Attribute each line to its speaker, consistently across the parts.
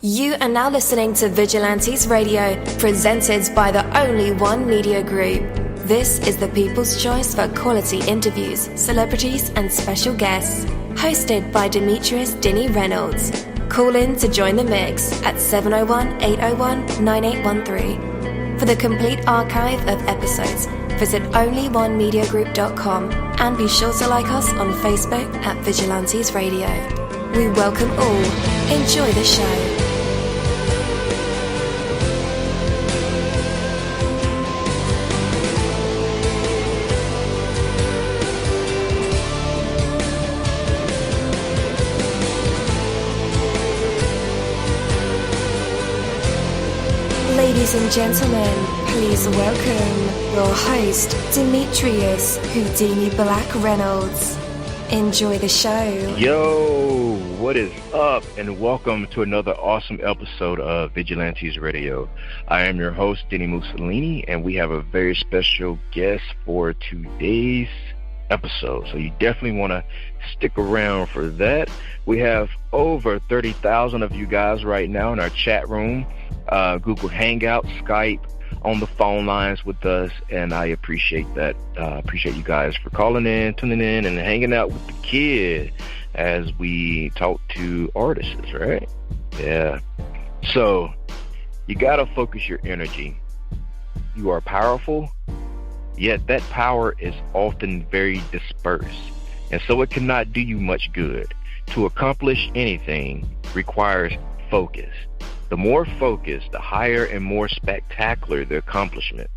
Speaker 1: You are now listening to Vigilantes Radio, presented by the Only One Media Group. This is the people's choice for quality interviews, celebrities and special guests. Hosted by Demetrius Dinny Reynolds. Call in to join the mix at 701-801-9813. For the complete archive of episodes, visit onlyonemediagroup.com and be sure to like us on Facebook at Vigilantes Radio. We welcome all. Enjoy the show. Ladies and gentlemen, please welcome your host, Demetrius Houdini Black Reynolds. Enjoy the show.
Speaker 2: Yo, what is up? And welcome to another awesome episode of Vigilantes Radio. I am your host, dini-mussolini, and we have a very special guest for today's episode. So you definitely want to stick around for that. We have over 30,000 of you guys right now in our chat room. Google Hangout, Skype, on the phone lines with us, and I appreciate that. Appreciate you guys for calling in, tuning in, and hanging out with the kid as we talk to artists, right? Yeah. So, you gotta focus your energy. You are powerful, yet that power is often very dispersed, and so it cannot do you much good. To accomplish anything requires focus. The more focused, the higher and more spectacular the accomplishment.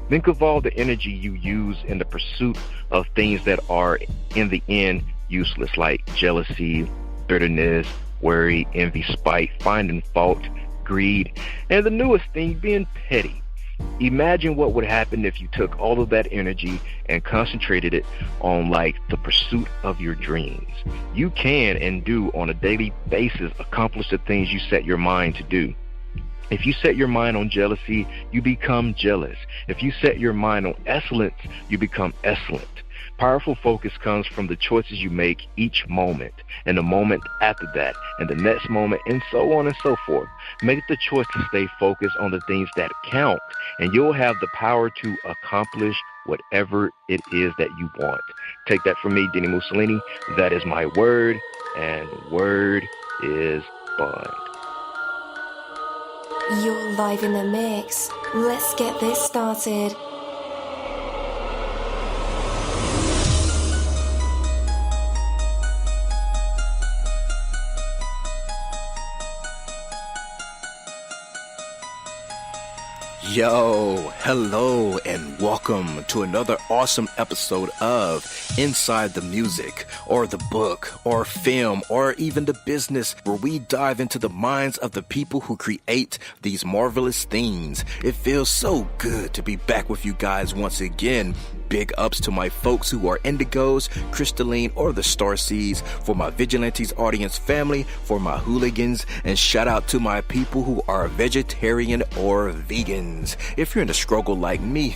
Speaker 2: Think of all the energy you use in the pursuit of things that are, in the end, useless, like jealousy, bitterness, worry, envy, spite, finding fault, greed, and the newest thing, being petty. Imagine what would happen if you took all of that energy and concentrated it on, like, the pursuit of your dreams. You can and do on a daily basis accomplish the things you set your mind to do. If you set your mind on jealousy, you become jealous. If you set your mind on excellence, you become excellent. Powerful focus comes from the choices you make each moment, and the moment after that, and the next moment, and so on and so forth. Make the choice to stay focused on the things that count, and you'll have the power to accomplish whatever it is that you want. Take that from me, dini-mussolini. That is my word, and word is bond.
Speaker 1: You're live in the mix. Let's get this started.
Speaker 3: Yo, hello, and welcome to another awesome episode of Inside the Music, or the book, or film, or even the business, where we dive into the minds of the people who create these marvelous things. It feels so good to be back with you guys once again. Big ups to my folks who are indigos, crystalline, or the starseeds, for my Vigilantes audience family, for my hooligans, and shout out to my people who are vegetarian or vegans. If you're in a struggle like me,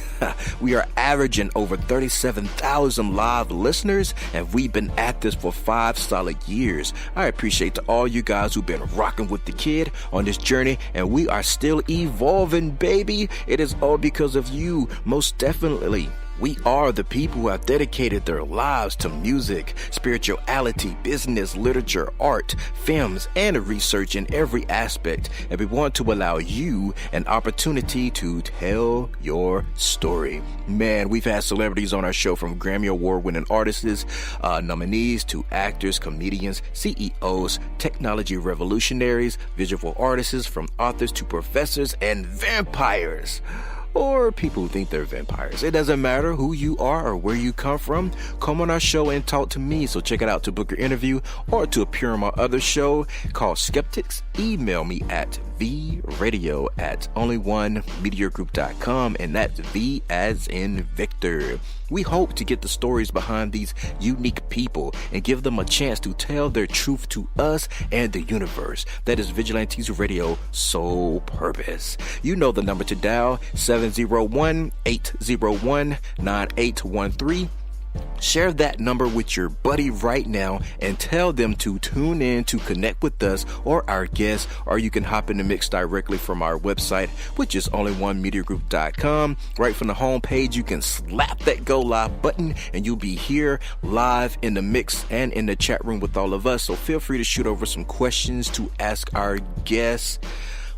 Speaker 3: we are averaging over 37,000 live listeners, and we've been at this for 5 solid years. I appreciate to all you guys who've been rocking with the kid on this journey, and we are still evolving, baby. It is all because of you, most definitely. We are the people who have dedicated their lives to music, spirituality, business, literature, art, films, and research in every aspect. And we want to allow you an opportunity to tell your story. Man, we've had celebrities on our show, from Grammy Award-winning artists, nominees, to actors, comedians, CEOs, technology revolutionaries, visual artists, from authors to professors, and vampires. Or people who think they're vampires. It doesn't matter who you are or where you come from. Come on our show and talk to me. So check it out to book your interview or to appear on my other show called Skeptics. Email me at vradio@onlyonemediagroup.com, and that's V as in Victor. We hope to get the stories behind these unique people and give them a chance to tell their truth to us and the universe. That is Vigilantes Radio sole purpose. You know the number to dial, 701-801-9813. Share that number with your buddy right now and tell them to tune in to connect with us or our guests, or you can hop in the mix directly from our website, which is onlyonemediagroup.com. Right from the home page, you can slap that go live button and you'll be here live in the mix and in the chat room with all of us. So feel free to shoot over some questions to ask our guests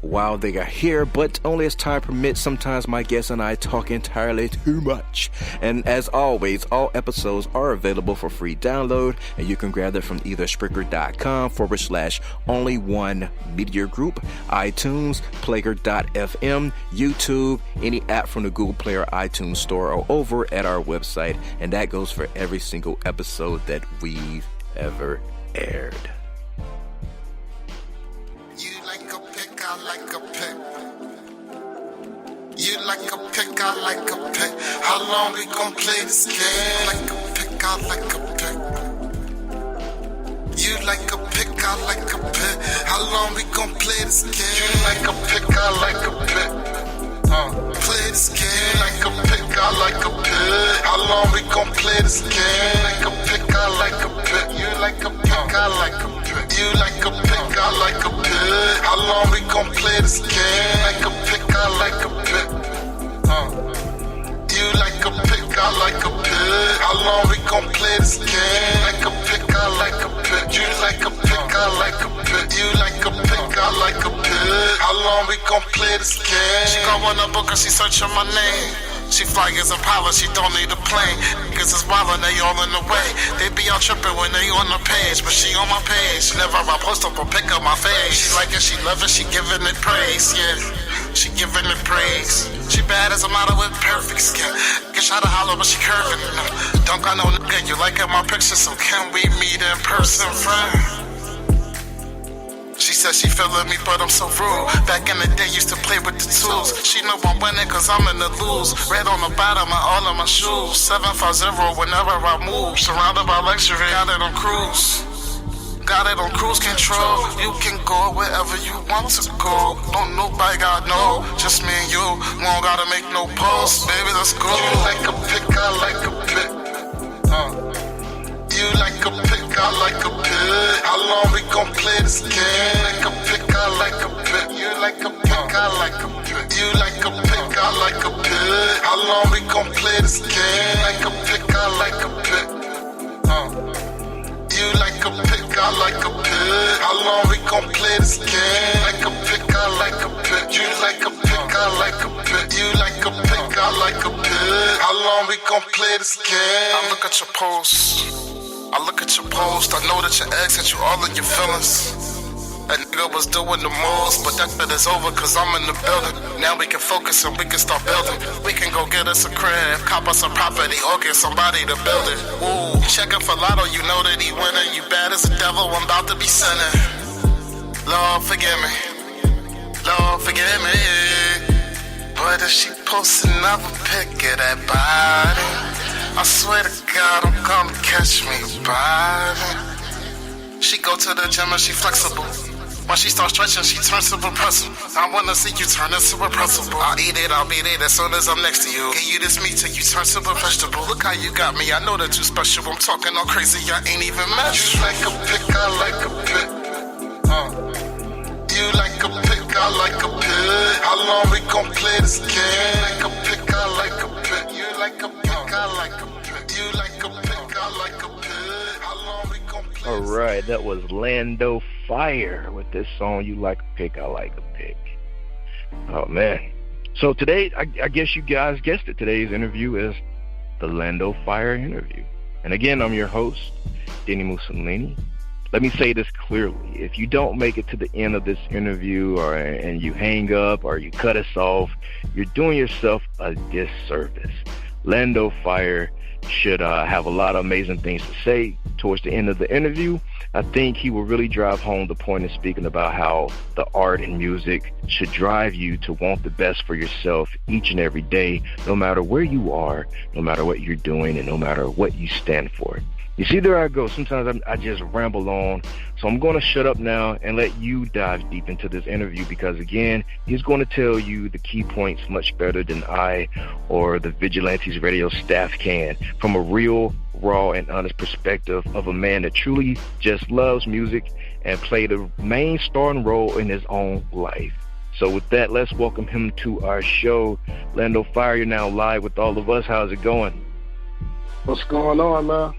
Speaker 3: while they are here, but only as time permits. Sometimes my guests and I talk entirely too much. And as always, all episodes are available for free download, and you can grab them from either Spreaker.com/only1mediagroup, iTunes, Player.fm, YouTube, any app from the Google Play or iTunes Store, or over at our website. And that goes for every single episode that we've ever aired.
Speaker 4: I like a pic. You like a pic, I like a pic. How long we gon' play this game? Like a pic, I like a pic. You like a pic, I like a pic. How long we gon' play this game? You like a pic, I like a pic. Play this game. You like a pic, I like a pic. How long we gon' play this game? Like a pic, I like a pic. You like a pic, I like a pic. You like a pic, I like a pic. How long we gon' play this game? Like a pic, I like a pic. You like a pic, I like a pic. How long we gon' play this game? Like a pic, I like a pic. You like a pic, I like a pic. You like a pic, I like a pic. How long we gon' play this game? She gon' want a book cause she searching my name. She fly as a pilot, she don't need a plane. Niggas is wildin', they all in the way. They be out trippin' when they on the page, but she on my page. Never I post up or pick up my face. She like it, she love it, she giving it praise, yeah. She giving it praise. She bad as a model with perfect skin. Get shot a hollow, but she curving. Don't got no nigga, you like my picture, so can we meet in person, friend? She said she feelin' me, but I'm so rude. Back in the day, used to play with the tools. She know I'm winning, cause I'm in the lose. Red on the bottom of all of my shoes. 750 whenever I move. Surrounded by luxury, got it on cruise. Got it on cruise control. You can go wherever you want to go. Don't nobody got no. Just me and you. Won't gotta make no post. Baby, let's go. You like a pic, I like a pic. You like a pic, I like a pic. How long we gon' play this game? Like a pic, I like a pic. You like a pic, I like a pic. You like a pic, I like a pic. How long we gon' play this game? Like a pic, I like a pic. You like a pic, I like a pic. How long we gon' play this game? Like a pic, I like a pic. You like a pic, I like a pic. You like a pic, I like a pic. How long we gon' play this game? I look at your post. I look at your post, I know that your ex sent you all of your feelings. That nigga was doing the most, but that bit is over cause I'm in the building. Now we can focus and we can start building. We can go get us a crib, cop us a property, or get somebody to build it. Ooh, checking for lotto, you know that he winning. You bad as a devil, I'm about to be sinning. Lord, forgive me. Lord, forgive me. But if she posts another pic of that body, I swear to God, I'm gonna catch me body. She go to the gym and she flexible. When she starts stretching, she turns to a pretzel. I wanna see you turn into a pretzel. I'll eat it, I'll beat it as soon as I'm next to you. Give you this meat till you turn to a vegetable. Look how you got me, I know that you special. I'm talking all crazy, I ain't even mad. You like a pic, I like a pic. You like a pic, I like a pic. How long we gon' play this game? Like a pic, I like a pic. You like a pic, I like a pic. You like a pic, I like a pic. How long we gon' play?
Speaker 2: All right, that was lado-fire with this song, You Like a Pic, I Like a Pic. Oh, man. So today, I guess you guys guessed it, today's interview is the lado-fire interview. And again, I'm your host, dini-mussolini. Let me say this clearly. If you don't make it to the end of this interview and you hang up or you cut us off, you're doing yourself a disservice. lado-fire should have a lot of amazing things to say towards the end of the interview. I think he will really drive home the point of speaking about how the art and music should drive you to want the best for yourself each and every day, no matter where you are, no matter what you're doing, and no matter what you stand for. You see, there I go. Sometimes I just ramble on. So I'm going to shut up now and let you dive deep into this interview because, again, he's going to tell you the key points much better than I or the Vigilantes Radio staff can from a real, raw, and honest perspective of a man that truly just loves music and played a main starring role in his own life. So with that, let's welcome him to our show. lado-fire, you're now live with all of us. How's it going?
Speaker 5: What's going on, man?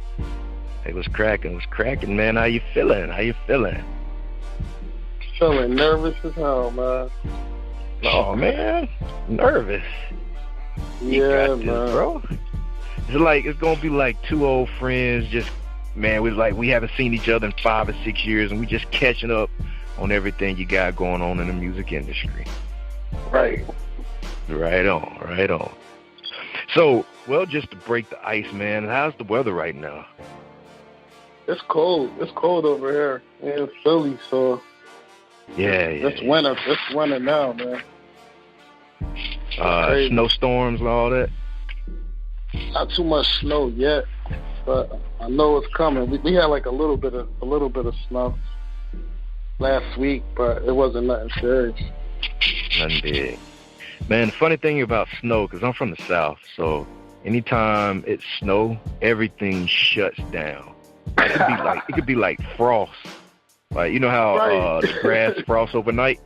Speaker 2: Hey, what's cracking, man? How you feeling?
Speaker 5: Feeling nervous as hell, man.
Speaker 2: Oh, man. Nervous.
Speaker 5: Yeah,
Speaker 2: got this,
Speaker 5: man.
Speaker 2: Bro. It's going to be like two old friends just, man, we haven't seen each other in 5 or 6 years, and we just catching up on everything you got going on in the music industry.
Speaker 5: Right.
Speaker 2: Right on. So, well, just to break the ice, man, how's the weather right now?
Speaker 5: It's cold. It's cold over here in Philly, so
Speaker 2: Yeah.
Speaker 5: It's winter. It's winter now, man.
Speaker 2: Snowstorms and all that?
Speaker 5: Not too much snow yet, but I know it's coming. We had like a little bit of snow last week, but it wasn't nothing serious.
Speaker 2: Nothing big. Man, the funny thing about snow, because I'm from the South, so anytime it's snow, everything shuts down. It could be like frost. Like, you know how the grass frosts overnight?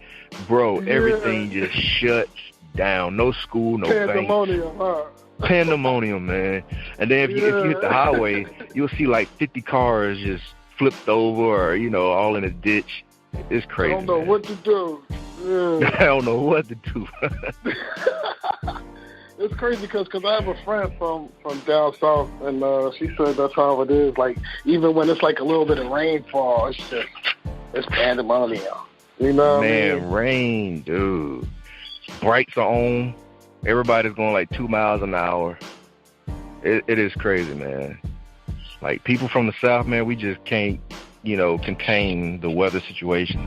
Speaker 2: Bro, everything just shuts down. No school, no
Speaker 5: Pandemonium,
Speaker 2: bank. Pandemonium, man. And then if you hit the highway, you'll see like 50 cars just flipped over or, all in a ditch. It's crazy.
Speaker 5: I don't know what to do. Yeah.
Speaker 2: I don't know what to do.
Speaker 5: It's crazy because I have a friend from down south, and she said that's how it is. Like, even when it's like a little bit of rainfall, it's pandemonium. You know what I mean?
Speaker 2: Rain, dude. Brights are on. Everybody's going like 2 miles an hour. It is crazy, man. Like, people from the South, man, we just can't, contain the weather situation.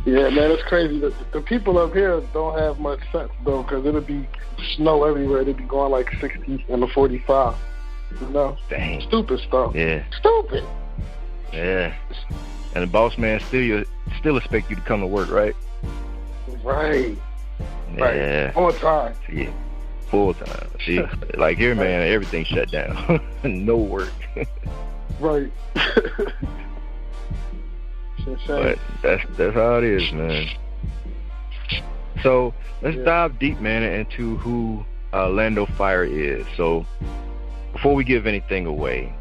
Speaker 5: Yeah, man, it's crazy. The people up here don't have much sense, though, because it'll be snow everywhere. It'll be going like 60 and a 45.
Speaker 2: Dang.
Speaker 5: Stupid stuff.
Speaker 2: Yeah.
Speaker 5: Stupid.
Speaker 2: Yeah. And the boss man still expect you to come to work, right?
Speaker 5: Right.
Speaker 2: Yeah.
Speaker 5: Right. On time.
Speaker 2: Yeah. Full time. See, like here, man, everything shut down. No work.
Speaker 5: Right.
Speaker 2: But that's how it is, man. So let's dive deep, man, into who lado-fire is. So before we give anything away,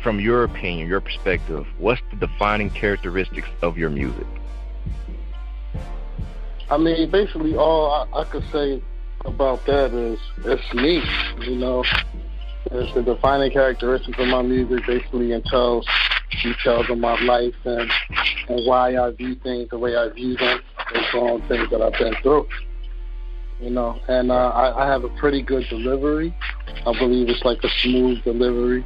Speaker 2: from your opinion, your perspective, what's the defining characteristics of your music?
Speaker 5: I mean, basically all I could say about that is it's me, It's the defining characteristics of my music, basically, and tells details of my life and why I view things the way I view them based on things that I've been through. And I have a pretty good delivery. I believe it's like a smooth delivery,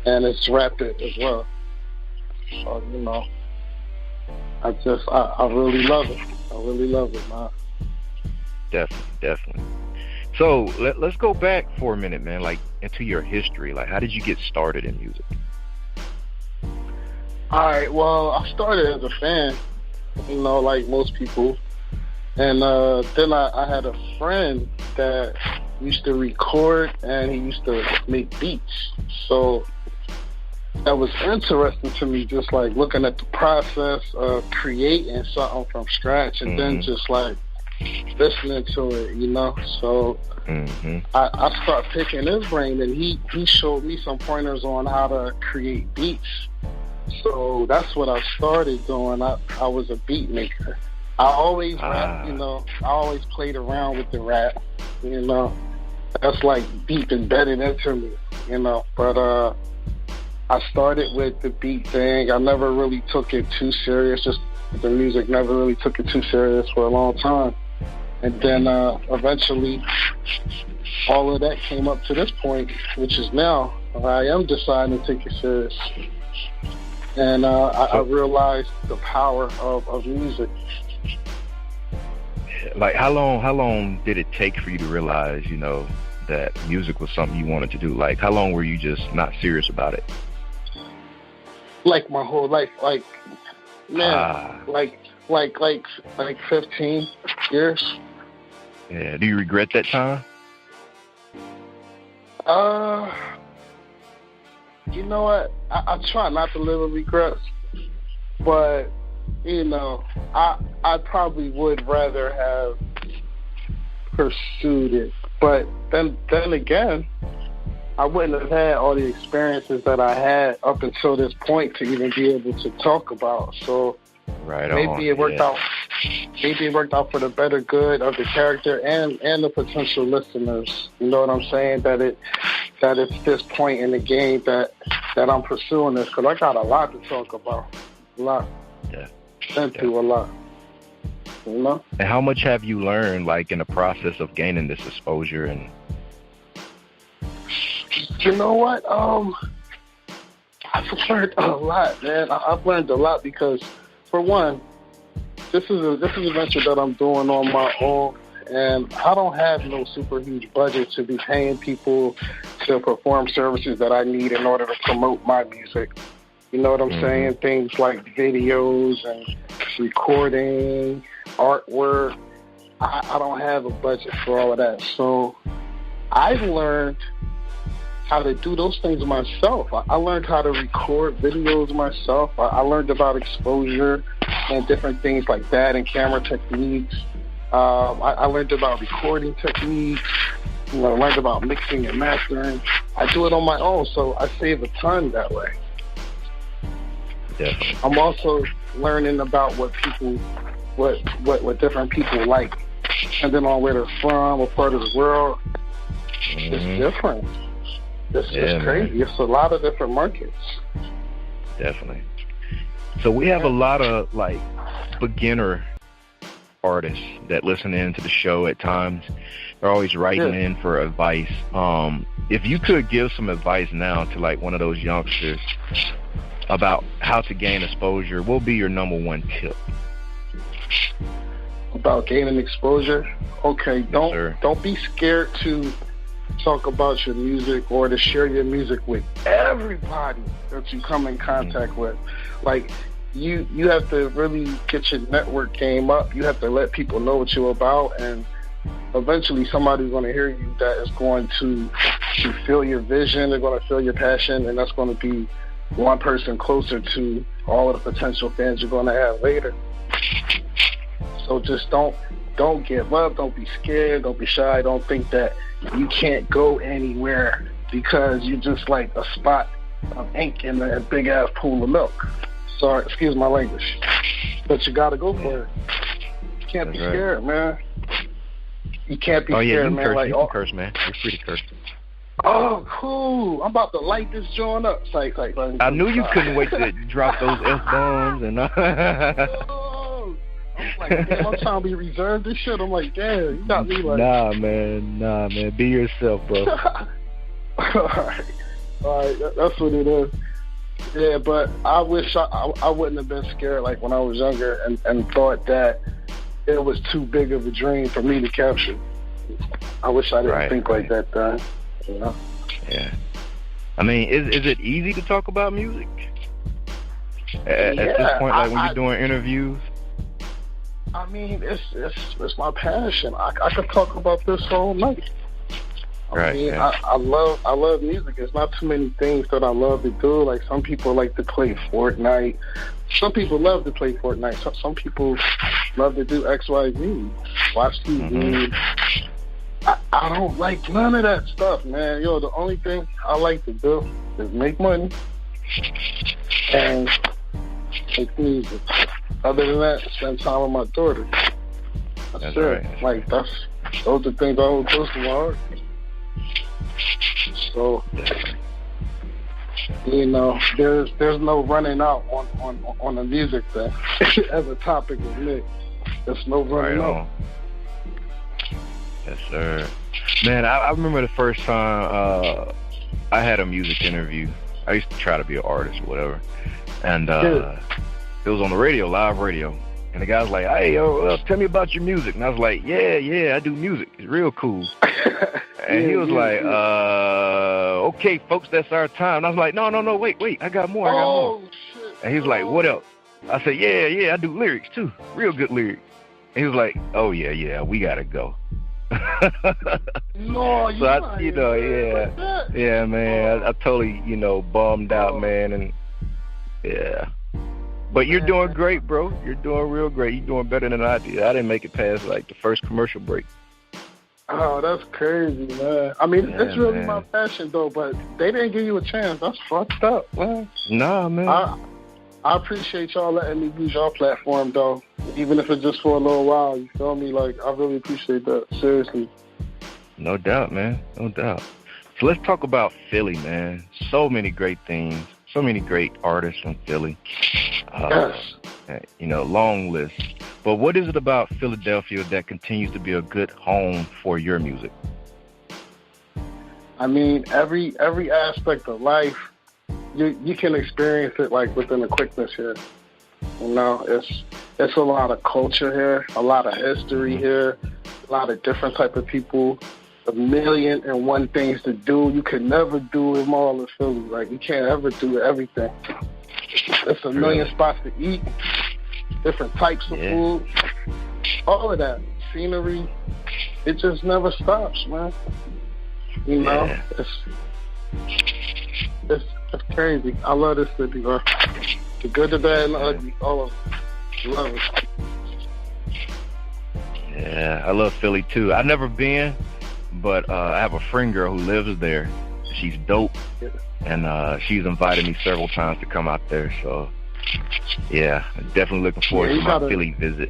Speaker 5: and it's rapid as well. So, I really love it. I really love it, man.
Speaker 2: Definitely. So let's go back for a minute, man, like into your history. Like, how did you get started in music?
Speaker 5: All right, well, I started as a fan, like most people. And then I had a friend that used to record, and he used to make beats. So that was interesting to me, just like looking at the process of creating something from scratch and then just like listening to it, So I started picking his brain, and he showed me some pointers on how to create beats. So that's what I started doing. I was a beat maker. I always rap, I always played around with the rap, That's like deep embedded into me, But I started with the beat thing. I never really took it too serious. Just the music, never really took it too serious for a long time. And then eventually all of that came up to this point, which is now I am deciding to take it serious. And I realized the power of music.
Speaker 2: Like, how long did it take for you to realize, that music was something you wanted to do? Like, how long were you just not serious about it?
Speaker 5: Like my whole life, like 15 years.
Speaker 2: Yeah. Do you regret that time?
Speaker 5: You know what? I try not to live with regrets, but you know, I probably would rather have pursued it. But then again, I wouldn't have had all the experiences that I had up until this point to even be able to talk about. So maybe it worked out. Maybe it worked out for the better good of the character and the potential listeners. You know what I'm saying? That it's this point in the game that I'm pursuing this, because I got a lot to talk about. A lot.
Speaker 2: Yeah.
Speaker 5: Been through a lot. You know?
Speaker 2: And how much have you learned, like, in the process of gaining this exposure? And
Speaker 5: you know what? I've learned a lot, man. I've learned a lot because, for one, this is a venture that I'm doing on my own, and I don't have no super huge budget to be paying people to perform services that I need in order to promote my music. You know what I'm saying? Things like videos and recording, artwork. I don't have a budget for all of that. So I've learned how to do those things myself. I learned how to record videos myself. I learned about exposure and different things like that and camera techniques. I learned about recording techniques. I learned about mixing and mastering. I do it on my own, so I save a ton that way.
Speaker 2: Definitely.
Speaker 5: I'm also learning about what different people like, depending on where they're from, what part of the world. It's different. It's crazy. It's a lot of different markets.
Speaker 2: Definitely. So we have a lot of, like, beginner artists that listen in to the show at times. They're always writing in for advice. If you could give some advice now to, like, one of those youngsters about how to gain exposure, what would be your number one tip? About
Speaker 5: gaining exposure? Okay, don't be scared to talk about your music or to share your music with everybody that you come in contact with. Like, you have to really get your network game up. You have to let people know what you're about, and eventually somebody's going to hear you that is going to feel your vision. They're going to feel your passion, and that's going to be one person closer to all of the potential fans you're going to have later. So just don't give up. Don't be scared. Don't be shy. Don't think that you can't go anywhere because you're just like a spot of ink in a big ass pool of milk. Sorry, excuse my language, but you got to go for it. You can't be scared, man. You can't be scared, man.
Speaker 2: Curse. You can curse, man. You're free to curse.
Speaker 5: Oh, cool. I'm about to light this joint up.
Speaker 2: I knew you couldn't wait to drop those F-bombs. And
Speaker 5: I'm like, damn, I'm trying to be reserved and shit. I'm like, damn, you got me like...
Speaker 2: Nah, man. Be yourself, bro.
Speaker 5: All right. That's what it is. Yeah, but I wish I wouldn't have been scared like when I was younger and thought that it was too big of a dream for me to capture. I wish I didn't think like that then. You know?
Speaker 2: Yeah. I mean, is it easy to talk about music at this point? Like when you're doing interviews?
Speaker 5: I mean, it's my passion. I could talk about this all night. I love music. There's not too many things that I love to do. Like, some people like to play Fortnite. Some people love to play Fortnite. Some people love to do XYZ, watch TV. I don't like none of that stuff, man. The only thing I like to do is make money and make music. Other than that, spend time with my daughter. That's it. Right. Like, those are the things I hold close to my heart. So, there's no running out on the music thing as a topic with me. There's no running out.
Speaker 2: Yes, sir. Man, I remember the first time I had a music interview. I used to try to be an artist or whatever. And it was on the radio, live radio. And the guy was like, hey, tell me about your music. And I was like, yeah, I do music. It's real cool. And he was like, okay, folks, that's our time. And I was like, no, wait, I got more.
Speaker 5: Shit.
Speaker 2: And he was like, what else? I said, yeah, I do lyrics too. Real good lyrics. And he was like, oh, yeah, we got to go.
Speaker 5: No,
Speaker 2: so yeah, man. I totally, bummed out, man. And yeah. But you're doing great, bro. You're doing real great. You're doing better than I did. I didn't make it past, like, the first commercial break.
Speaker 5: Oh, that's crazy, man. I mean, it's really my passion, though, but they didn't give you a chance. That's fucked up, man.
Speaker 2: Nah, man.
Speaker 5: I appreciate y'all letting me use your platform, though, even if it's just for a little while. You feel me? Like, I really appreciate that. Seriously.
Speaker 2: No doubt, man. No doubt. So let's talk about Philly, man. So many great things. So many great artists from Philly.
Speaker 5: Yes.
Speaker 2: Long list. But what is it about Philadelphia that continues to be a good home for your music?
Speaker 5: I mean, every aspect of life, you can experience it like within a quickness here. It's a lot of culture here, a lot of history here, a lot of different type of people, 1,000,001 things to do. You can never do them all in Philly. Like, you can't ever do everything. There's 1,000,000 spots to eat, different types of food, all of that. Scenery, it just never stops, man. It's crazy. I love this city, bro. The good, the bad, and the ugly, all of it. Love it.
Speaker 2: Yeah, I love Philly too. I've never been, but I have a friend girl who lives there. She's dope, and she's invited me several times to come out there. So, yeah, definitely looking forward to my Philly visit.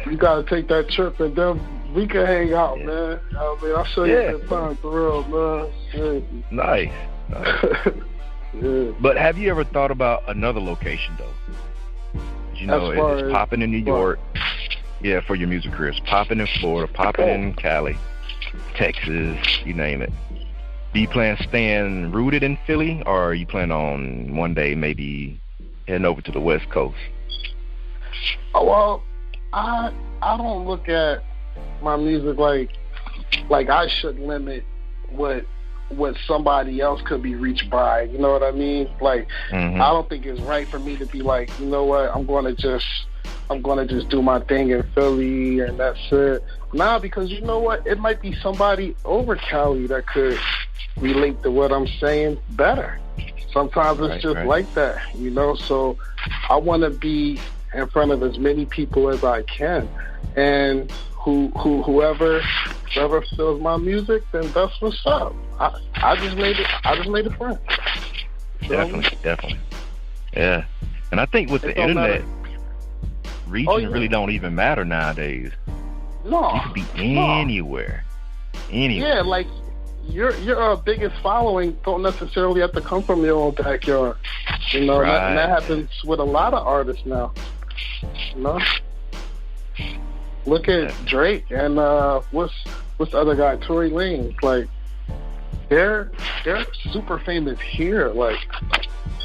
Speaker 5: You gotta take that trip, and then we can hang out, man. I'll show you a good time for real, man.
Speaker 2: Nice.
Speaker 5: Yeah.
Speaker 2: But have you ever thought about another location, though? It's popping in New York. Yeah, for your music career. It's popping in Florida, popping in Cali, Texas, you name it. Do you plan staying rooted in Philly, or are you plan on one day maybe heading over to the West Coast?
Speaker 5: Oh, well, I don't look at my music like I should limit what somebody else could be reached by. You know what I mean? Like, I don't think it's right for me to be like, you know what, I'm gonna just do my thing in Philly and that's it. Nah, because you know what, it might be somebody over Cali that could relate to what I'm saying better. Sometimes it's like that, so I want to be in front of as many people as I can, and whoever feels my music, then that's what's up. I just made a friend. Definitely.
Speaker 2: Yeah. And I think with the internet, region really don't even matter nowadays.
Speaker 5: No.
Speaker 2: You could be anywhere.
Speaker 5: Yeah, like your biggest following don't necessarily have to come from your own backyard. And that happens with a lot of artists now. Look at Drake and what's the other guy, Tory Lanez. Like, they're super famous here. Like,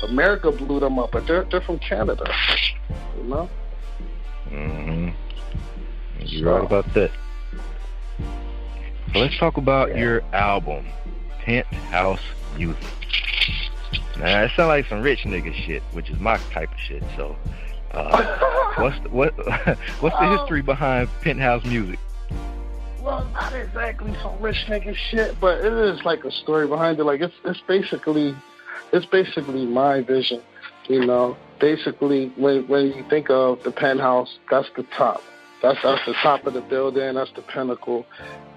Speaker 5: America blew them up, but they're from Canada.
Speaker 2: You're right about that. So let's talk about your album, Penthouse Music. Now, it sounds like some rich nigga shit, which is my type of shit. So, what's the history behind Penthouse Music?
Speaker 5: Well, not exactly some rich nigga shit, but it is like a story behind it. Like, it's basically my vision. Basically, when you think of the penthouse, that's the top. That's the top of the building. That's the pinnacle.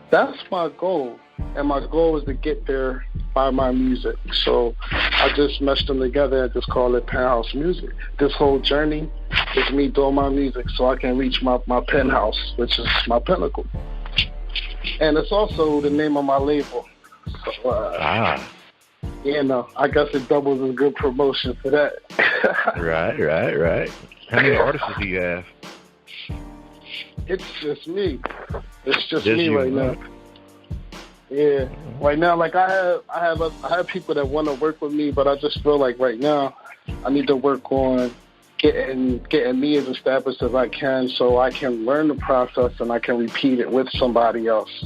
Speaker 5: That's my goal, and my goal is to get there by my music. So I just meshed them together and just call it Penthouse Music. This whole journey is me doing my music so I can reach my penthouse, which is my pinnacle. And it's also the name of my label. So, I guess it doubles as good promotion for that.
Speaker 2: Right. How many artists do you have?
Speaker 5: It's just me. It's just me right now. Yeah, right now, like I have people that want to work with me, but I just feel like right now I need to work on getting me as established as I can, so I can learn the process and I can repeat it with somebody else.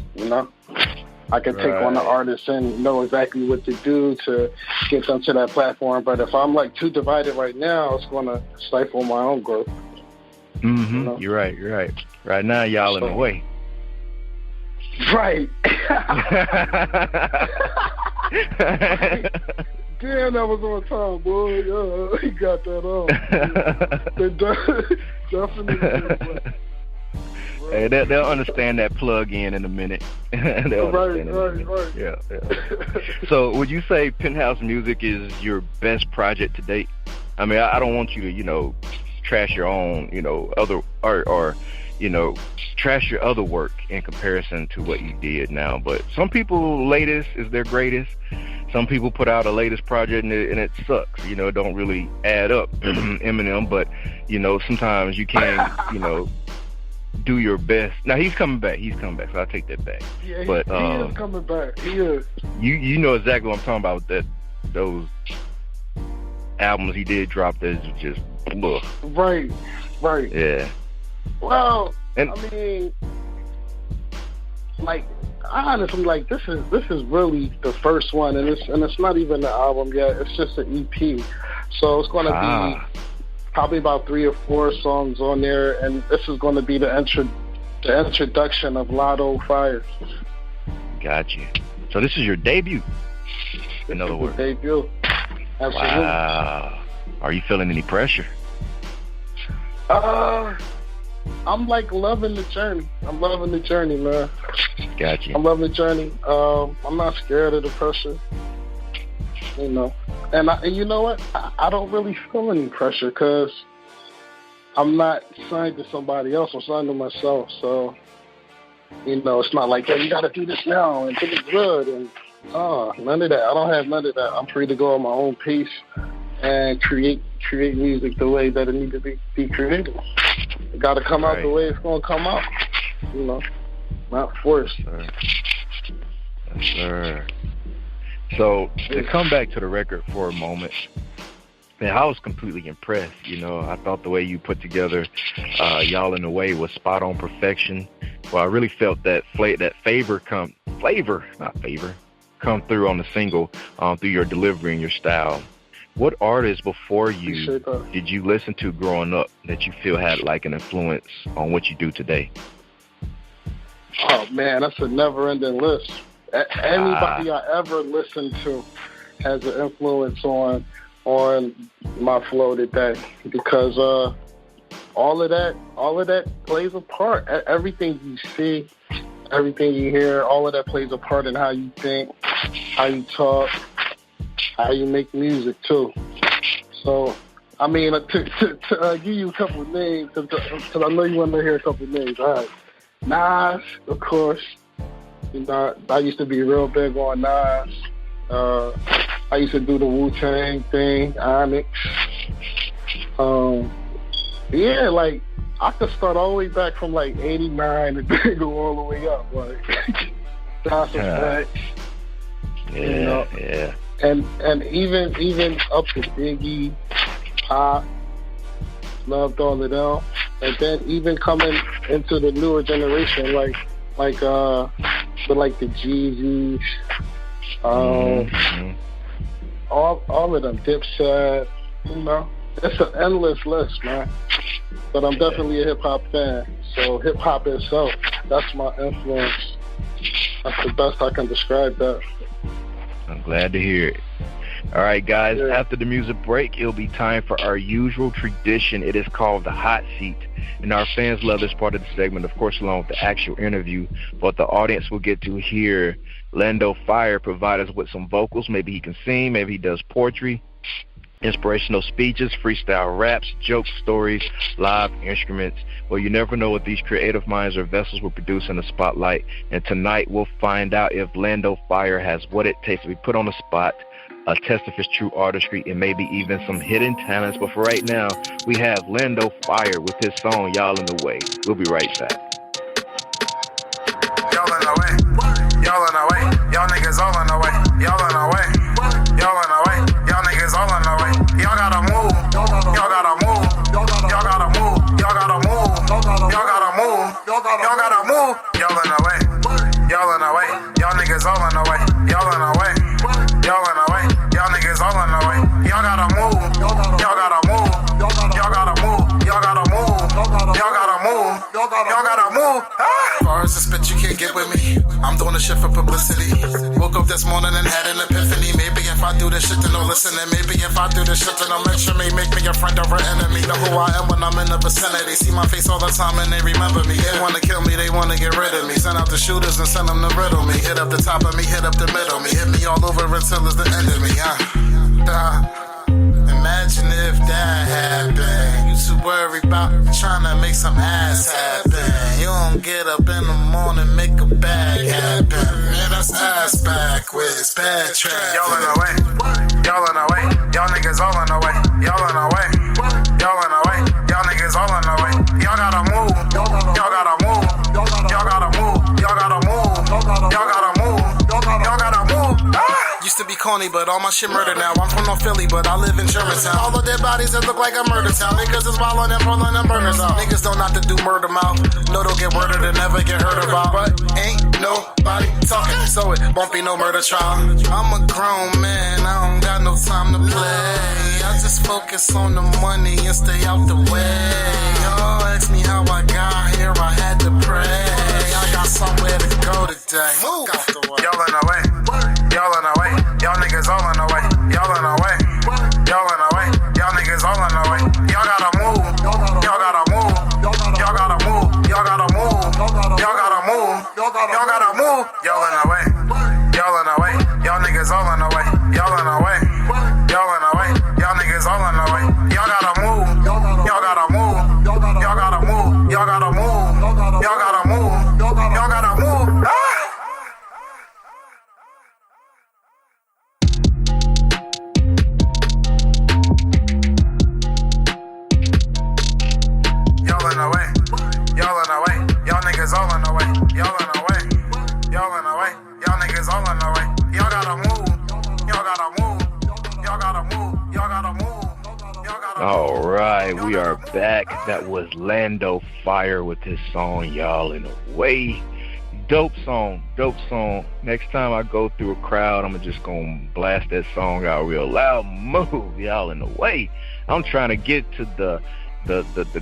Speaker 5: I can take on the artist and know exactly what to do to get them to that platform. But if I'm like too divided right now, it's going to stifle my own growth.
Speaker 2: Mm-hmm.
Speaker 5: You know?
Speaker 2: You're right. Right now, y'all in the way.
Speaker 5: Right. Damn, that was on time, boy. Yeah, he got that on. Definitely.
Speaker 2: Hey, they'll understand that plug-in a minute.
Speaker 5: Right.
Speaker 2: Yeah. So would you say Penthouse Music is your best project to date? I mean, I don't want you to, trash your own, other art or, trash your other work in comparison to what you did now. But some people, latest is their greatest. Some people put out a latest project and it sucks. It don't really add up. Eminem, but, sometimes you can, do your best. Now he's coming back, so I'll take that back.
Speaker 5: Yeah,
Speaker 2: but
Speaker 5: he is coming back. He is.
Speaker 2: You know exactly what I'm talking about. Those albums he did drop that's just ugh.
Speaker 5: Right.
Speaker 2: Yeah.
Speaker 5: Well, I mean, like honestly, like this is really the first one, and it's not even an album yet. It's just an EP. So it's going to be probably about 3 or 4 songs on there, and this is going to be the introduction of Lado-Fire.
Speaker 2: Gotcha. So this is your debut, in other words.
Speaker 5: Debut. Absolutely.
Speaker 2: Wow. Are you feeling any pressure?
Speaker 5: I'm like loving the journey. I'm loving the journey, man.
Speaker 2: Gotcha.
Speaker 5: I'm loving the journey. I'm not scared of the pressure. And you know what? I don't really feel any pressure because I'm not signed to somebody else. I'm signed to myself. So, it's not like, hey, you got to do this now and think it's good. And none of that. I don't have none of that. I'm free to go on my own pace and create music the way that it needs to be created. It got to come out the way it's going to come out. Not forced.
Speaker 2: Yes, sir. So to come back to the record for a moment, man, I was completely impressed. I thought the way you put together Yallinnuhwae was spot on perfection. Well, I really felt that flavor come through on the single through your delivery and your style. What artists before you did you listen to growing up that you feel had like an influence on what you do today?
Speaker 5: Oh man, that's a never-ending list. Anybody I ever listened to has an influence on my flow today, because all of that plays a part. Everything you see, everything you hear, all of that plays a part in how you think, how you talk, how you make music too. So, I mean, to give you a couple of names, because I know you want to hear a couple of names. All right, Nas, of course. I used to be real big on Nas. I used to do the Wu-Tang thing, Onyx. Yeah, like, I could start all the way back from, like, 89 and then go all the way up. Like, that's a fact.
Speaker 2: Yeah.
Speaker 5: And even up to Biggie, Pop, loved all of them. And then even coming into the newer generation, like the Jeezys, all of them, Dipset, it's an endless list, man. But I'm definitely a hip-hop fan, so hip-hop itself, that's my influence. That's the best I can describe that.
Speaker 2: I'm glad to hear it. All right, guys, after the music break, it'll be time for our usual tradition. It is called the Hot Seat, and our fans love this part of the segment, of course, along with the actual interview. But the audience will get to hear lado-fire provide us with some vocals. Maybe he can sing, maybe he does poetry, inspirational speeches, freestyle raps, jokes, stories, live instruments. Well, you never know what these creative minds or vessels will produce in the spotlight. And tonight we'll find out if lado-fire has what it takes to be put on the spot, a test of his true artistry, and maybe even some hidden talents. But for right now, we have lado-fire with his song Yallinnuhwae. We'll be right back.
Speaker 6: Yallinnuhwae, Yallinnuhwae, y'all niggas all in the way. Yallinnuhwae, Yallinnuhwae, y'all niggas all in the way. Y'all gotta move, y'all gotta move, y'all gotta move, y'all gotta move, y'all gotta move, y'all gotta move. Yallinnuhwae, Yallinnuhwae, y'all niggas Y'all gotta move. Bars of spit you can't get with me. I'm doing the shit for publicity. Woke up this morning and had an epiphany. Maybe if I do this shit, then no listening. Maybe if I do this shit, then no mention me. Make me a friend or an enemy. Know who I am when I'm in the vicinity. See my face all the time and they remember me. They wanna kill me, they wanna get rid of me. Send out the shooters and send them to riddle me. Hit up the top of me, hit up the middle me. Hit me all over until it's the end of me. Imagine if that happened. You too worried about trying to make some ass happen. You don't get up in the morning, make a bag happen. Man, that's ass backwards, bad traffic. Y'all in the way, y'all in the way, y'all niggas all in the way, y'all in the way, y'all in the way, y'all niggas all in the way. Y'all gotta move, y'all gotta move, y'all gotta move, y'all gotta move, y'all gotta move, y'all gotta move. Used to be corny, but all my shit murder now. I'm from North Philly, but I live in Germantown. All the dead bodies that look like a murder town. Niggas is wildin' and pulling them burgers out. Niggas don't have to do murder mouth. No, don't get murdered and never get heard about. But ain't nobody talking, so it won't be no murder trial. I'm a grown man, I don't got no time to play. I just focus on the money and stay out the way. Y'all ask me how I got here, I had to pray. I got somewhere to go today. Move out the way. Y'all in the way. Y'all in the way, y'all niggas all in the way, y'all in the way, y'all in the way, y'all niggas all in the way. Y'all gotta move, y'all gotta move, y'all gotta move, y'all gotta move, y'all gotta move, y'all gotta move. Y'all in the way, y'all in the way, y'all niggas all in the way, y'all in the way, y'all in the way, y'all niggas all in the way. Y'all gotta move, y'all gotta move, y'all gotta move, y'all gotta move, y'all gotta move, y'all gotta move. Niggas all in the way, y'all in the way, y'all in the way, y'all niggas all in the way. Y'all gotta move, y'all gotta move, y'all gotta move, y'all gotta move, y'all gotta move.
Speaker 2: All right, we are back. That was lado-fire with his song Yallinnuhwae. Dope song, dope song. Next time I go through a crowd, I'm just gonna blast that song out real loud. Move, Yallinnuhwae. I'm trying to get to the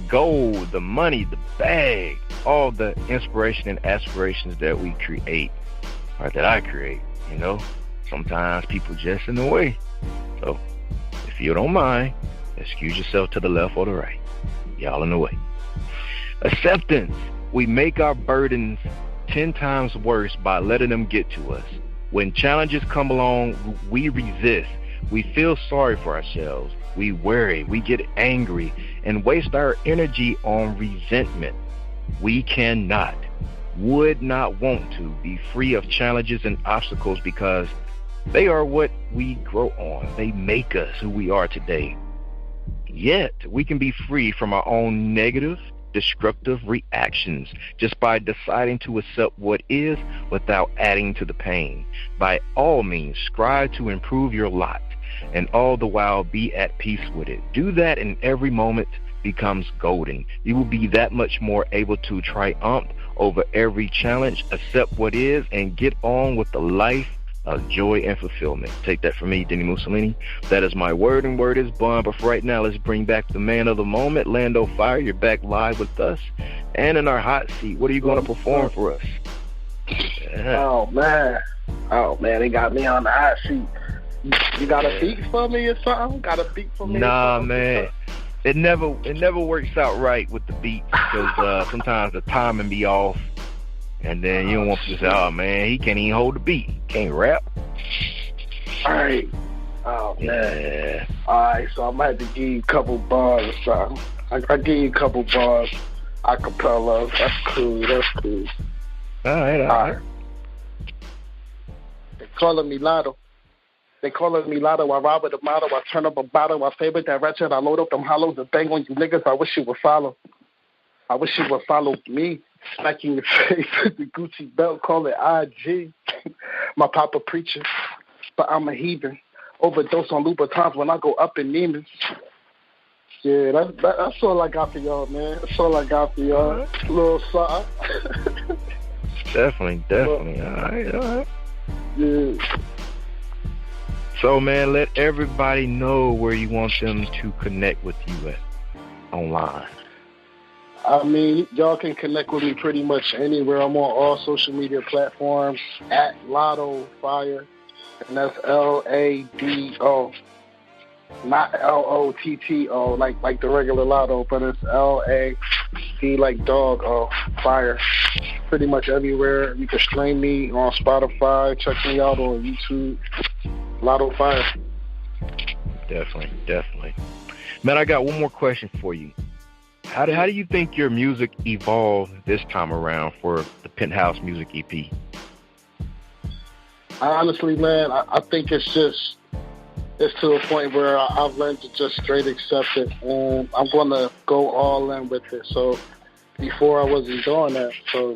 Speaker 2: gold, the money, the bag, all the inspiration and aspirations that we create, or that I create, you know. Sometimes people just in the way. So, if you don't mind, excuse yourself to the left or the right. Y'all in the way. Acceptance. We make our burdens 10 times worse by letting them get to us. When challenges come along, we resist. We feel sorry for ourselves. We worry, we get angry, and waste our energy on resentment. We cannot, would not want to be free of challenges and obstacles because they are what we grow on. They make us who we are today. Yet, we can be free from our own negative, destructive reactions just by deciding to accept what is without adding to the pain. By all means, strive to improve your lot, and all the while be at peace with it. Do that, and every moment becomes golden. You will be that much more able to triumph over every challenge, accept what is, and get on with the life of joy and fulfillment. Take that from me, dini-mussolini. That is my word, and word is bond. But for right now, let's bring back the man of the moment, lado-fire. You're back live with us and in our hot seat. What are you going to perform for us? Yeah.
Speaker 5: Oh man, they got me on the hot seat. You got a beat for me or something? Got a beat for me?
Speaker 2: Nah, man. It never works out right with the beats because sometimes the timing be off, and then you don't want to say, "Oh man, he can't even hold the beat. He can't rap."
Speaker 5: All right. Oh man.
Speaker 2: Yeah.
Speaker 5: All right, so I might have to give you a couple bars or something. I give you a couple bars, acapella. That's cool. That's cool.
Speaker 2: All right.
Speaker 5: They calling me Lotto. They calling me Lotto. I ride with a motto. I turn up a bottle. I favorite that ratchet. I load up them hollows and bang on you niggas. I wish you would follow. I wish you would follow me. Smack in your face with the Gucci belt. Call it IG. My papa preacher, but I'm a heathen. Overdose on Louboutins when I go up in Neiman's. Yeah, that's all I got for y'all, man. That's all I got for y'all. A little something.
Speaker 2: Definitely. All right.
Speaker 5: Yeah.
Speaker 2: So, man, let everybody know where you want them to connect with you at online.
Speaker 5: I mean, y'all can connect with me pretty much anywhere. I'm on all social media platforms at lado-fire, and that's Lado, not Lotto, like the regular lotto, but it's LAD like dog, fire. Pretty much everywhere. You can stream me on Spotify. Check me out on YouTube. Lado-fire.
Speaker 2: Definitely. Man, I got one more question for you. How do you think your music evolved this time around for the Penthouse Music EP?
Speaker 5: Honestly, man, I think it's to a point where I've learned to just straight accept it, and I'm going to go all in with it. So before I wasn't doing that, so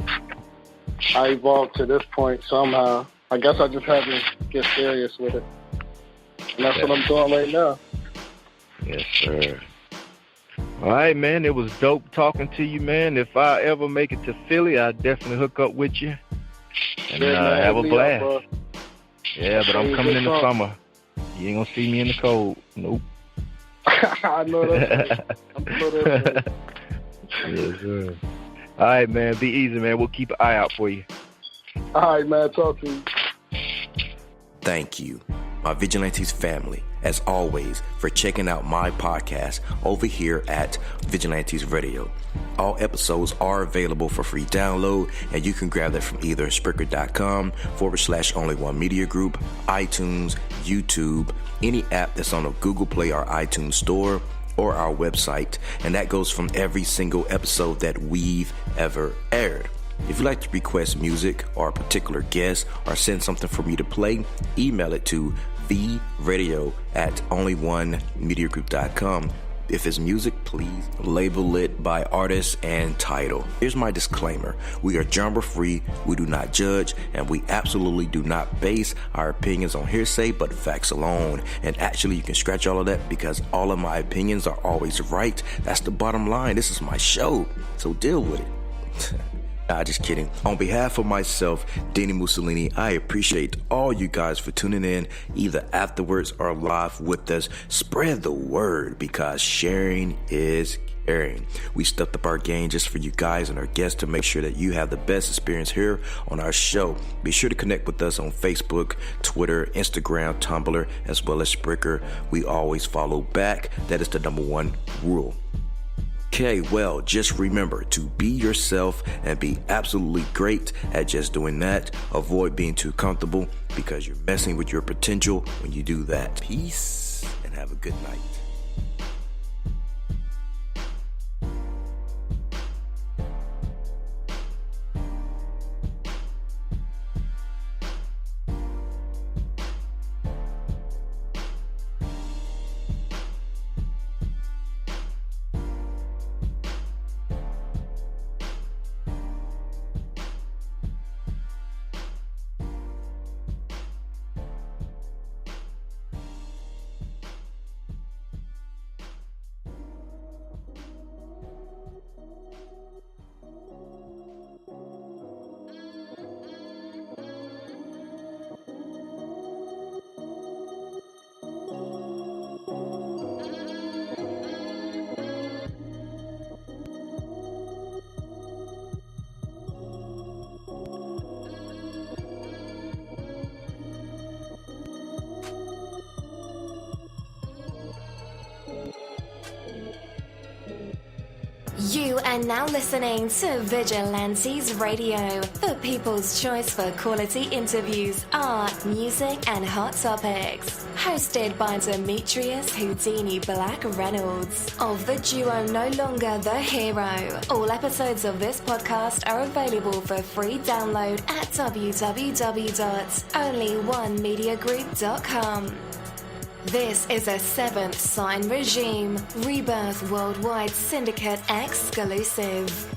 Speaker 5: I evolved to this point somehow. I guess I just had to get serious with it. And that's what I'm doing right now.
Speaker 2: Yes, sir. All right, man. It was dope talking to you, man. If I ever make it to Philly, I'll definitely hook up with you and have a blast. Up, yeah, but I'm coming in the summer. You ain't gonna see me in the cold. Nope.
Speaker 5: I know that.
Speaker 2: Yes, sir. All right, man. Be easy, man. We'll keep an eye out for you.
Speaker 5: All right, man. Talk to you.
Speaker 3: Thank you, my Vigilantes family, as always, for checking out my podcast over here at Vigilantes Radio. All episodes are available for free download, and you can grab that from either Spreaker.com/only1media group, iTunes, YouTube, any app that's on a Google Play or iTunes store, or our website, and that goes from every single episode that we've ever aired. If you'd like to request music or a particular guest or send something for me to play, email it to vradio@only1mediagroup.com. If it's music, please label it by artist and title. Here's my disclaimer. We are genre free, we do not judge, and we absolutely do not base our opinions on hearsay but facts alone. And actually, you can scratch all of that because all of my opinions are always right. That's the bottom line. This is my show, so deal with it. Nah, just kidding. On behalf of myself, dini-mussolini, I appreciate all you guys for tuning in, either afterwards or live with us. Spread the word because sharing is caring. We stepped up our game just for you guys and our guests to make sure that you have the best experience here on our show. Be sure to connect with us on Facebook, Twitter, Instagram, Tumblr, as well as Spreaker. We always follow back. That is the number one rule. Okay, well, just remember to be yourself and be absolutely great at just doing that. Avoid being too comfortable because you're messing with your potential when you do that. Peace and have a good night.
Speaker 1: You are now listening to Vigilantes Radio, the people's choice for quality interviews, art, music, and hot topics. Hosted by Demetrius Houdini Black Reynolds of the duo No Longer the Hero. All episodes of this podcast are available for free download at www.only1mediagroup.com. This is a Seventh Sign Regime Rebirth Worldwide Syndicate exclusive.